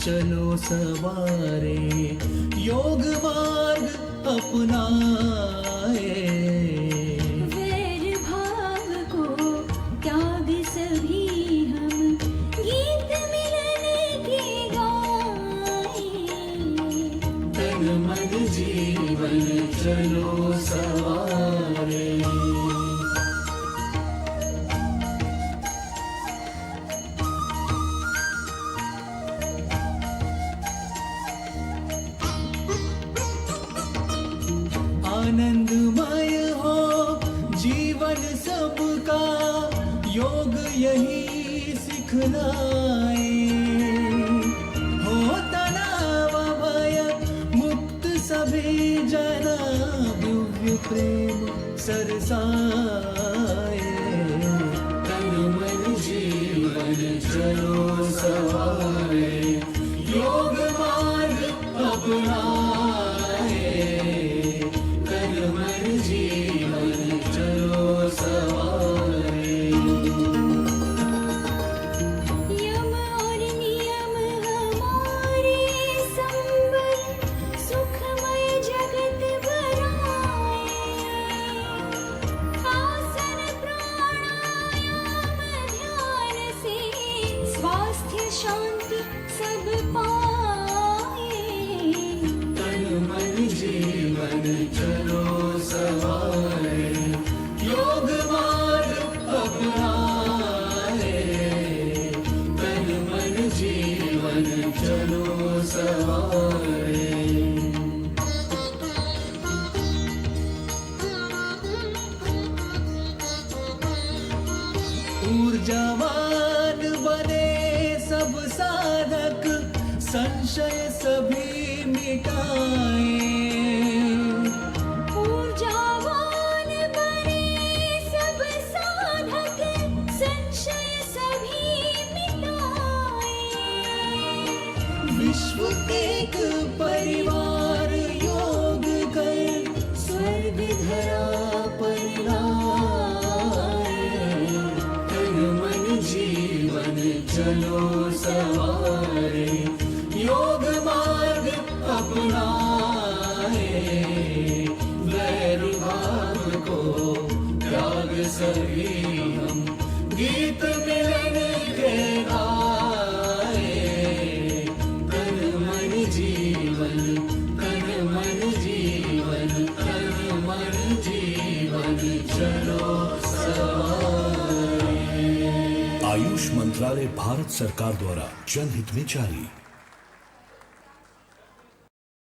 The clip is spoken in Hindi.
चलो सवारे योग मार्ग अपनाए। वैर भाव को त्याग सभी हम गीत मिलन के गाए। तन मन जीवन चलो सवारे। आनंदमय हो जीवन सबका योग यही सिखलाए। हो तनाव भय मुक्त सभी जना दिव्य प्रेम सरसाए। तन मन जीवन चलो सवारे योग मार्ग अपनाए। तन मन जीवन चलो सवारे। यम और नियम हमारे संबल सुखमय जगत बनाए। आसन प्राणायाम ध्यान से स्वास्थ्य शांति सब पाए। तन मन जीवन चलो सवारे योग मार्ग अपनाए। तन मन जीवन चलो सवारे। ऊर्जावान बने सब साधक संशय सभी मिटाए। ऊर्जावान बने सब साधक संशय सभी मिटाए। विश्व एक परिवार योग कर स्वर्ग धरा पर लाए। तन मन जीवन चलो सवारे योग मार्ग अपनाए। वैर भाव को त्याग सभी हम गीत मिलन के गाए। तन मन जीवन तन मन जीवन तन मन जीवन चलो सवारे। आयुष मंत्रालय भारत सरकार द्वारा जनहित में जारी।